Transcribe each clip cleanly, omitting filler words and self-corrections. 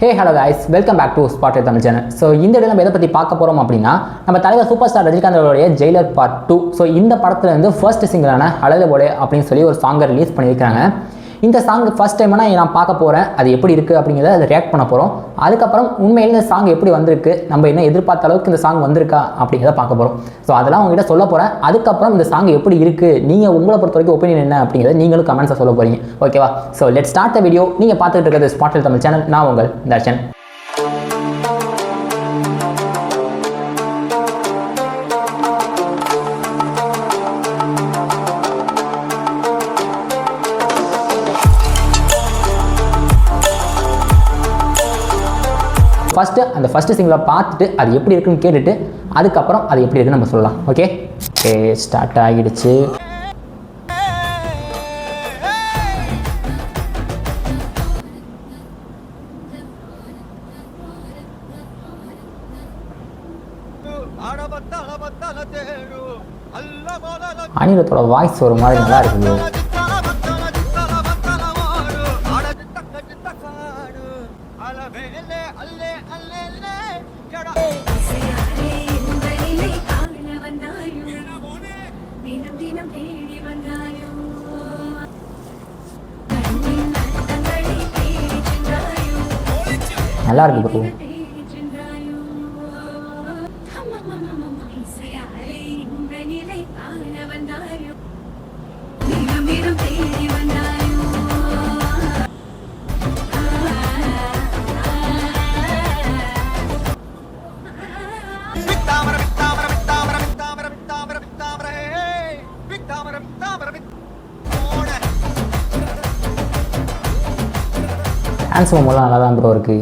Hey hello guys, welcome back to Spotlight Tamil channel. So இந்த வீடியோல நம்ம எதை பத்தி பார்க்க போறோம் அப்படினா நம்ம தலைவர் சூப்பர் ஸ்டார் ரஜினிகாந்த் அவர்களுடைய ஜெயிலர் பார்ட் 2. So இந்த படத்துல இருந்து ஃபர்ஸ்ட் சிங்கிளான அழலே போலே அப்படினு சொல்லி ஒரு சாங் ரிலீஸ் பண்ணிருக்காங்க. இந்த சாங் ஃபர்ஸ்ட் டைம் நான் பார்க்க போறேன். அது எப்படி இருக்கு அப்படிங்கறத அதை ரியாக்ட் பண்ண போறோம். அதுக்கு அப்புறம் உண்மையிலேயே இந்த சாங் எப்படி வந்திருக்கு, நம்ம என்ன எதிர்பார்த்த அளவுக்கு இந்த சாங் வந்திருக்கா அப்படிங்கறத பார்க்க போறோம். சோ அதெல்லாம் உங்ககிட்ட சொல்ல போறேன். அதுக்கு அப்புறம் இந்த சாங் எப்படி இருக்கு, நீங்க உங்களை பொறுத்த வரைக்கும் ஒபினியன் என்ன அப்படிங்கறத நீங்களும் கமெண்ட்ஸ்ல சொல்ல போறீங்க. ஓகேவா? So let's start the video. நீங்க பார்த்துட்டு இருக்கிறது ஸ்பாட்லைட் தமிழ் சேனல். நான் உங்கள் தர்ஷன். ஃபர்ஸ்ட் சிங்கிளை பார்த்துட்டு அது எப்படி இருக்குன்னு கேட்டுட்டு அதுக்கப்புறம் அது எப்படி இருக்குன்னு நம்ம சொல்லலாம். ஓகே ஸ்டார்ட் ஆகிடுச்சு. அனிருத்தோட வாய்ஸ் ஒரு மாதிரி நல்லா இருக்குது. நல்லா இருக்கு ப்ரோ. டான்ஸ் மூமெல்லாம் நல்லா தான் ப்ரோ இருக்கு.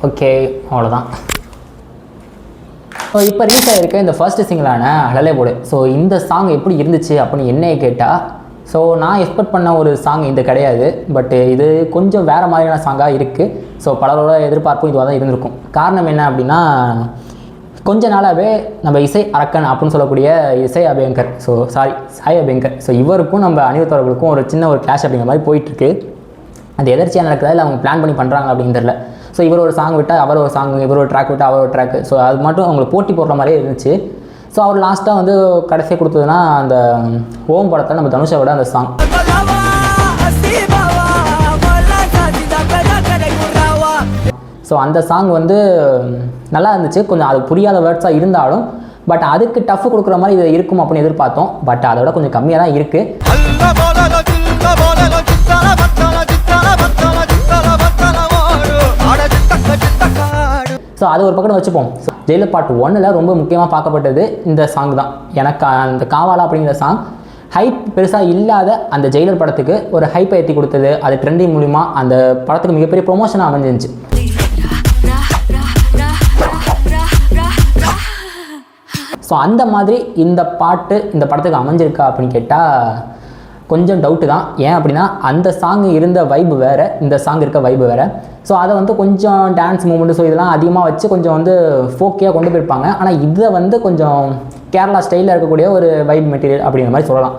ஓகே அவ்வளோதான். ஸோ இப்போ ரீச் ஆகிருக்க இந்த ஃபர்ஸ்ட் சிங்கிளான அழலே போலே. ஸோ இந்த சாங் எப்படி இருந்துச்சு அப்படின்னு என்னைய கேட்டால், ஸோ நான் எக்ஸ்பெக்ட் பண்ண ஒரு சாங் இது கிடையாது. பட் இது கொஞ்சம் வேறு மாதிரியான சாங்காக இருக்குது. ஸோ பலரோட எதிர்பார்ப்பும் இதுவாக தான் இருந்திருக்கும். காரணம் என்ன அப்படின்னா, கொஞ்ச நாளாகவே நம்ம இசை அரக்கன் அப்படின்னு சொல்லக்கூடிய இசை அபியங்கர், சாய் அபியங்கர், ஸோ இவருக்கும் நம்ம அனிருத்தவர்களுக்கும் ஒரு சின்ன ஒரு கிளாஷ் அப்படிங்கிற மாதிரி போயிட்டுருக்கு. அது எதர்ச்சியாக நடக்கிறதா இல்லை அவங்க பிளான் பண்ணி பண்ணுறாங்க அப்படின்னு தெரியல. ஸோ இவர் ஒரு சாங் விட்டால் அவர் ஒரு சாங், இவர் ஒரு ட்ராக் விட்டால் அவர் ஒரு ட்ராக். ஸோ அது மட்டும் அவங்களுக்கு போட்டி போடுற மாதிரியே இருந்துச்சு. ஸோ அவர் லாஸ்ட்டாக வந்து கடைசியாக கொடுத்ததுன்னா அந்த ஓம் படத்தில் நம்ம தனுஷை விட அந்த சாங். ஸோ அந்த சாங் வந்து நல்லா இருந்துச்சு. கொஞ்சம் அது புரியாத வேர்ட்ஸாக இருந்தாலும் பட் அதுக்கு டஃப் கொடுக்குற மாதிரி இது இருக்கும் அப்படின்னு எதிர்பார்த்தோம். பட் அதோட கொஞ்சம் கம்மியாக தான் இருக்குது. ஸோ அது ஒரு பக்கம் வச்சுப்போம். ஸோ ஜெயிலர் பார்ட் 1ல் ரொம்ப முக்கியமாக பார்க்கப்பட்டது இந்த சாங் தான். எனக்கு அந்த காவாலா அப்படிங்கிற சாங் ஹைப் பெருசாக இல்லாத அந்த ஜெயிலர் படத்துக்கு ஒரு ஹைப்பை ஏற்றி கொடுத்தது. அது ட்ரெண்டிங் மூலிமா அந்த படத்துக்கு மிகப்பெரிய ப்ரொமோஷனாக அமைஞ்சிருந்துச்சு. ஸோ அந்த மாதிரி இந்த பாட்டு இந்த படத்துக்கு அமைஞ்சிருக்கா அப்படின்னு கேட்டால் கொஞ்சம் டவுட்டு தான். ஏன் அப்படின்னா அந்த சாங் இருந்த வைப்பு வேறு, இந்த சாங் இருக்க வைப்பு வேறு. ஸோ அதை வந்து கொஞ்சம் டான்ஸ் மூமெண்ட்டு ஸோ இதெல்லாம் அதிகமாக வச்சு கொஞ்சம் வந்து ஃபோக்கியாக கொண்டு போயிருப்பாங்க. ஆனால் இதை வந்து கொஞ்சம் கேரளா ஸ்டைலில் இருக்கக்கூடிய ஒரு வைப் மெட்டீரியல் அப்படிங்கிற மாதிரி சொல்லலாம்.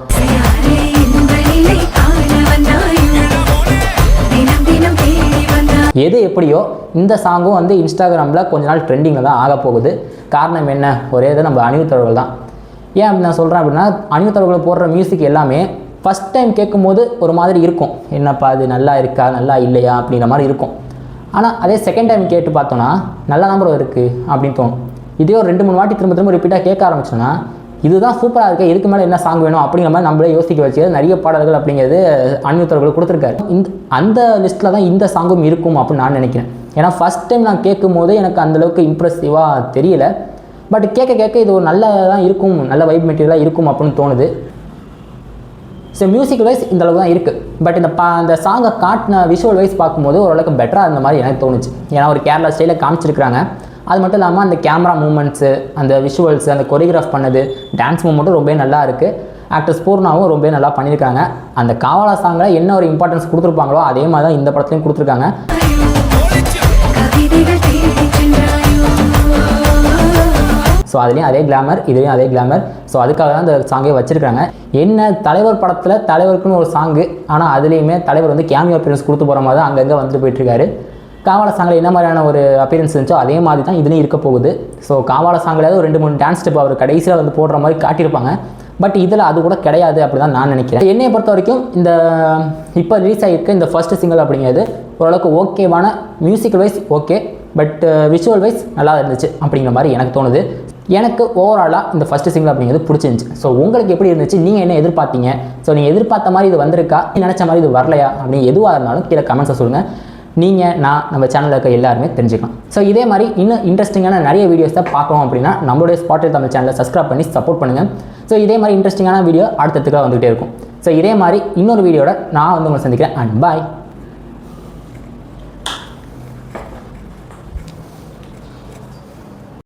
எது எப்படியோ இந்த சாங்கும் வந்து இன்ஸ்டாகிராமில் கொஞ்ச நாள் ட்ரெண்டிங்கில் தான் ஆக போகுது. காரணம் என்ன? ஒரே இதை நம்ம அனிருத்தவர்கள் தான். ஏன் அப்படி நான் சொல்கிறேன் அப்படின்னா, அனிருத்தவர்களை போடுற மியூசிக் எல்லாமே ஃபஸ்ட் டைம் கேட்கும்போது ஒரு மாதிரி இருக்கும், என்னப்பா அது நல்லா இருக்கா நல்லா இல்லையா அப்படிங்கிற மாதிரி இருக்கும். ஆனால் அதே செகண்ட் டைம் கேட்டு பார்த்தோன்னா நல்ல நம்பர் இருக்குது அப்படின்னு தோணும். இதே ஒரு 2-3 வாட்டி திரும்ப ரிப்பீட்டாக கேட்க ஆரம்பிச்சோன்னா இதுதான் சூப்பராக இருக்குது, இதுக்கு மேலே என்ன சாங் வேணும் அப்படிங்கிற மாதிரி நம்மளே யோசிக்க வச்சு நிறைய பாடல்கள் அப்படிங்கிறது அனிருத் அவர்கள் கொடுத்துருக்காரு. அந்த லிஸ்ட்டில் தான் இந்த சாங்கும் இருக்கும் அப்படின்னு நான் நினைக்கிறேன். ஏன்னா ஃபஸ்ட் டைம் நான் கேட்கும் போது எனக்கு அந்தளவுக்கு இம்ப்ரெசிவாக தெரியல. பட் கேட்க கேட்க இது ஒரு நல்லதாக இருக்கும், நல்ல வைப் மெட்டீரியலாக இருக்கும் அப்படின்னு தோணுது. ஸோ மியூசிக் வைஸ் இந்த அளவுக்கு தான் இருக்குது. பட் இந்த சாங்கை காட்டின விஷுவல் வைஸ் பார்க்கும்போது ஓரளவுக்கு பெட்டராக இருந்த மாதிரி எனக்கு தோணுச்சு. ஏன்னா ஒரு கேரளா ஸ்டைலில் காமிச்சிருக்கிறாங்க. அது மட்டும் இல்லாமல் அந்த கேமரா மூமெண்ட்ஸு, அந்த விஷுவல்ஸு, அந்த கொரியோகிராஃப் பண்ணது, டான்ஸ் மூமெண்ட்டும் ரொம்ப நல்லா இருக்குது. ஆக்டர்ஸ் பூர்ணாவும் ரொம்ப நல்லா பண்ணியிருக்காங்க. அந்த காவாலா சாங்கில் என்ன ஒரு இம்பார்ட்டன்ஸ் கொடுத்துருப்பாங்களோ அதே மாதிரி தான் இந்த படத்துலையும் கொடுத்துருக்காங்க. ஸோ அதுலேயும் அதே கிளாமர், இதுலேயும் அதே கிளாமர். ஸோ அதுக்காக தான் அந்த சாங்கே வச்சுருக்காங்க. என்ன தலைவர் படத்தில் தலைவருக்குன்னு ஒரு சாங்கு, ஆனால் அதுலேயுமே தலைவர் வந்து கேமியோ அப்பியரன்ஸ் கொடுத்து போகிற மாதிரி தான் அங்கங்கே வந்துட்டு போயிட்டுருக்காரு. காவாலா சாங்கில் என்ன மாதிரியான ஒரு அப்பியரன்ஸ் இருந்துச்சோ அதே மாதிரி தான் இதுலேயும் இருக்க போகுது. ஸோ காவாலா சாங்கில் ஒரு 2-3 டான்ஸ் ஸ்டெப் அவர் கடைசியில் வந்து போடுற மாதிரி காட்டியிருப்பாங்க. பட் இதில் அது கூட கிடையாது அப்படி தான் நான் நினைக்கிறேன். என்னையை பொறுத்த வரைக்கும் இந்த இப்போ ரிலீஸ் ஆகியிருக்க இந்த ஃபஸ்ட்டு சிங்கிள் அப்படிங்கிறது ஓரளவுக்கு ஓகேவான musical wise okay, but visual wise நல்லா இருந்துச்சு அப்படிங்கிற மாதிரி எனக்கு தோணுது. எனக்கு ஓவராலாக இந்த ஃபஸ்ட்டு சிங்கிள் அப்படிங்கிறது பிடிச்சிருந்துச்சு. ஸோ உங்களுக்கு எப்படி இருந்துச்சு, நீங்கள் என்ன எதிர்பார்த்தீங்க, ஸோ நீங்கள் எதிர்பார்த்த மாதிரி இது வந்திருக்கா, நினச்ச மாதிரி இது வரலையா அப்படின்னு எதுவாக இருந்தாலும் கீழே கமெண்ட்ஸை சொல்லுங்கள். நீங்கள் நம்ம சேனலில் இருக்க எல்லாருமே தெரிஞ்சுக்கலாம். ஸோ இதே மாதிரி இன்னும் இன்ட்ரெஸ்டிங்கான நிறைய வீடியோஸை பார்க்கணும் அப்படின்னா நம்மளுடைய ஸ்பாட்டில் தமிழ் சேனலை சப்ஸ்கிரைப் பண்ணி சப்போர்ட் பண்ணுங்கள். ஸோ இதே மாதிரி இன்ட்ரெஸ்டிங்கான வீடியோ அடுத்ததுக்காக வந்துகிட்டே இருக்கும். ஸோ இதே மாதிரி இன்னொரு வீடியோட நான் வந்து உங்களை சந்திக்கிறேன். அண்ட் பாய்.